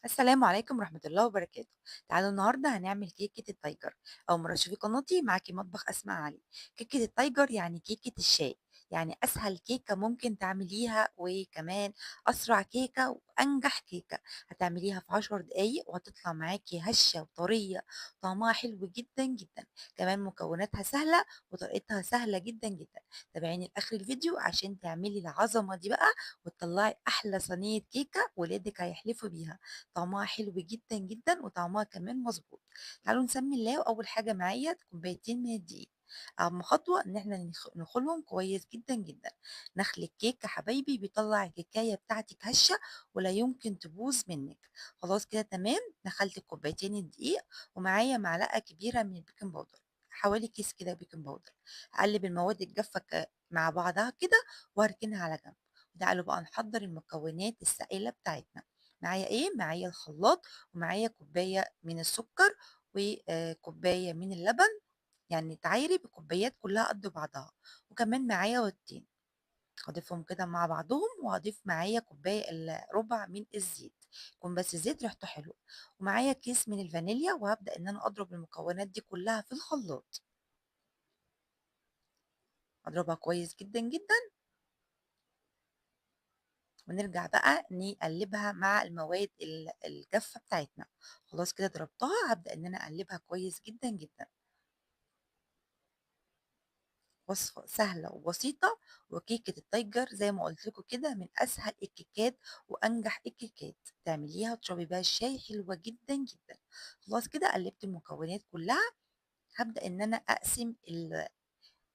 السلام عليكم ورحمة الله وبركاته. تعالوا النهاردة هنعمل كيكة التايجر. أول مرة تشوفي قناتي معاكي مطبخ أسماء علي. كيكة التايجر يعني كيكة الشاي، يعني أسهل كيكة ممكن تعمليها، وكمان أسرع كيكة وأنجح كيكة. هتعمليها في 10 دقايق وهتطلع معاكي هشة وطرية، طعمها حلو جدا جدا. كمان مكوناتها سهلة وطريقتها سهلة جدا جدا. تابعيني لآخر الفيديو عشان تعملي العظمة دي بقى وتطلعي أحلى صينية كيكة ولادك هيحلفوا بيها. طعمها حلو جدًا، جدًا، وطعمها كمان مضبوط. تعالوا نسمي الله، وأول حاجة معايا كوبايتين من الدقيق. أهم خطوة إن إحنا نخلهم كويس جدًا، جدًا. نخل الكيك يا حبايبي بيطلّع الكيكاية بتاعتِك هشة ولا يمكن تبوظ منِّك. خلاص كده تمام، نخلت الكوبايتين الدقيق، ومعايا معلقة كبيرة من البيكنج باودر، حوالي كيس كده بيكنج باودر. هاقلب المواد الجافة مع بعضها كده وهاركنها على جنب. تعالوا بقى نحضّر المكونات السائلة بتاعتنا. معايا إيه، معايا الخلاط، ومعايا كوباية من السكر، وكوباية من اللبن، يعني تعايري بكوبايات كلها قد بعضها، وكمان معايا بيضتين. هاضيفهم كده مع بعضهم، وهاضيف معايا كوباية إلا ربع من الزيت، يكون بس الزيت ريحته حلوة، ومعايا كيس من الفانيليا، وهابدأ إن أنا أضرب المكونات دي كلها في الخلاط. أضربها كويس جدًا، جدًا، ونرجع بقى نقلبها مع المواد الجافة بتاعتنا. خلاص كده ضربتها، هابدأ إن أنا أقلبها كويس جدًا، جدًا. وصفة سهلة وبسيطة، وكيكة التايجر زي ما قُلت لكم كده من أسهل الكيكات وأنجح الكيكات. تعمليها وتشربي بيها الشاي حلوة جدًا، جدًا. خلاص كده قلبت المكونات كلها، هابدأ إن أنا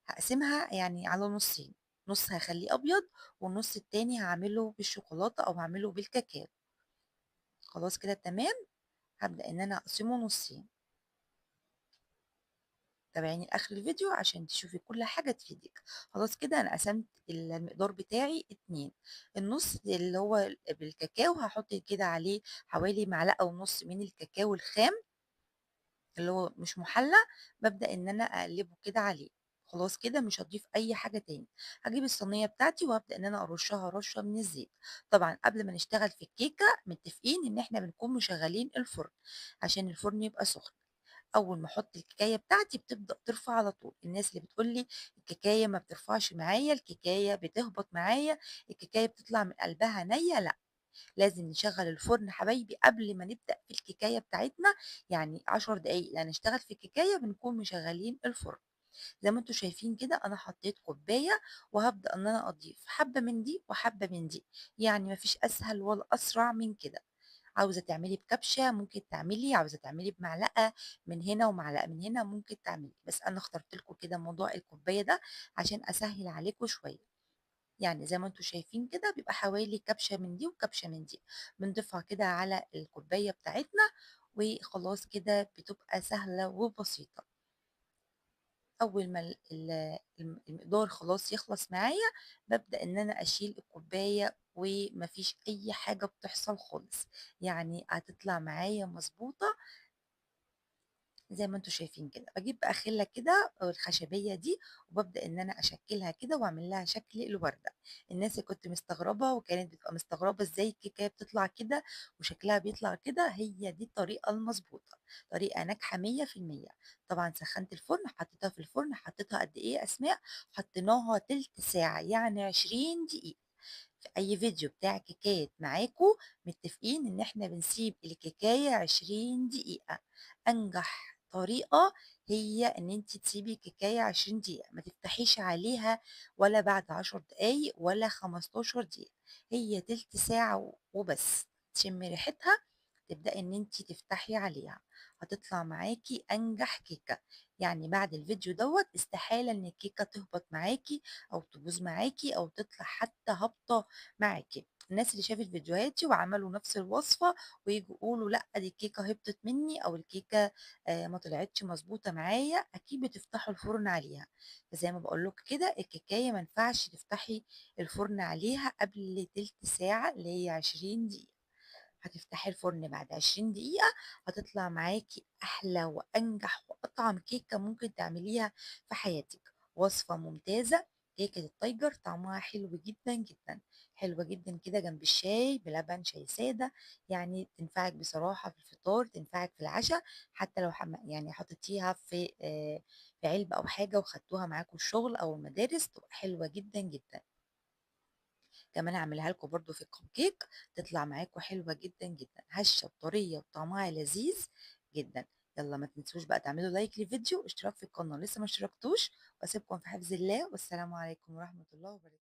هاقسمها يعني على نُصّين، نُص هاخلّيه أبيض، والنُص التاني هاعمله بالشوكولاتة أو هاعمله بالكاكاو. خلاص كده تمام، هابدأ إن أنا أقسمه نُصّين. تابعيني لآخر الفيديو عشان تشوفي كل حاجة تفيدِك. خلاص كده أنا قسمت المقدار بتاعي 2، النُص اللي هو بالكاكاو هاحط كده عليه حوالي معلقة ونُص من الكاكاو الخام اللي هو مش مُحلّى، بابدأ إن أنا أقلّبه كده عليه. خلاص كده مش هاضيف أي حاجة تاني. هاجيب الصينية بتاعتي وهابدأ إن أنا أرُشّها رشّة من الزيت. طبعًا قبل ما نشتغل في الكيكة متفقين إن إحنا بنكون مشغّلين الفرن عشان الفرن يبقى سخن. أول ما أحط الكيكاية بتاعتي بتبدأ ترفع على طول. الناس اللي بتقول لي الكيكاية ما بترفعش معايا، الكيكاية بتهبط معايا، الكيكاية بتطلع من قلبها نيّة، لأ، لازم نشغّل الفرن حبايبي قبل ما نبدأ في الكيكاية بتاعتنا، يعني 10 دقايق لا نشتغل في الكيكاية بنكون مشغّلين الفرن. زي ما أنتم شايفين كده أنا حطيت كوباية، وهابدأ إن أنا أضيف حبّة من دي وحبّة من دي، يعني ما فيش أسهل ولا أسرع من كده. عاوزة تعملي بكبشة ممكن تعملي، عاوزة تعملي بمعلقة من هنا ومعلقة من هنا ممكن تعملي، بس أنا اخترت لكم كده موضوع الكوباية ده عشان أسهّل عليكم شوية. يعني زي ما أنتم شايفين كده بيبقى حوالي كبشة من دي وكبشة من دي، بنضيفها كده على الكوباية بتاعتنا، وخلاص كده بتبقى سهلة وبسيطة. أول ما المقدار خلاص يخلص معايا، بابدأ إن أنا أشيل الكوباية وما فيش أي حاجة بتحصل خالص، يعني هتطلع معايا مضبوطة زي ما أنتم شايفين كده. باجيب بقى خِلّة كده الخشبية دي، وبابدأ إن أنا أشكِّلها كده وأعمل لها شكل الوردة. الناس اللي كنت مستغربة وكانت بتبقى مستغربة إزاي الكيكة بتطلع كده وشكلها بيطلع كده، هي دي الطريقة المضبوطة، طريقة ناجحة 100%. طبعًا سخّنت الفرن، حطيتها في الفرن، حطيتها قد إيه يا أسماء؟ حطيناها تِلت ساعة، يعني 20 دقيقة. في أي فيديو بتاع كيكات معاكم متفقين إن إحنا بنسيب الكيكاية 20 دقيقة. أنجح طريقة هي إن أنتِ تسيبي الكيكاية 20 دقيقة، ما تفتحيش عليها ولا بعد 10 دقايق ولا 15 دقيقة، هي تِلت ساعة وبس. تشمي ريحتها تبدئي إن أنتِ تفتحي عليها، هتطلع معاكِ أنجح كيكة. يعني بعد الفيديو دوّة استحالة إن الكيكة تهبط معاكِ أو تبوظ معاكِ أو تطلع حتى هابطة معاكِ. الناس اللي شافت فيديوهاتي وعملوا نفس الوصفة وييجوا يقولوا لأ دي الكيكة هبطت مني أو الكيكة ما طلعتش مضبوطة معايا، أكيد بتفتحوا الفرن عليها. فزي ما باقول لكم كده الكيكاية ما ينفعش تفتحي الفرن عليها قبل تِلت ساعة اللي هي 20 دقيقة. هتفتحي الفرن بعد 20 دقيقة هتطلع معاكِ أحلى وأنجح وأطعم كيكة ممكن تعمليها في حياتِك. وصفة ممتازة، كيكة التايجر طعمها حلو جدًا، جدًا، حلوة جدًا كده جنب الشاي بلبن، شاي سادة، يعني تنفعِك بصراحة في الفطار، تنفعِك في العشا، حتى لو يعني حطيتيها في علبة أو حاجة وخدتوها معاكم الشغل أو المدارس تبقى حلوة جدًا، جدًا. كمان هاعملها لكم برضه في الcupcake كيك تطلع معاكم حلوة جدًا، جدًا، هشة وطرية وطعمها لذيذ جدًا. يالّا ما تنسوش بقى تعملوا لايك للفيديو واشتراك في القناة لسه ما اشتركتوش، واسيبكم في حفظ الله، والسلام عليكم ورحمة الله وبركاته.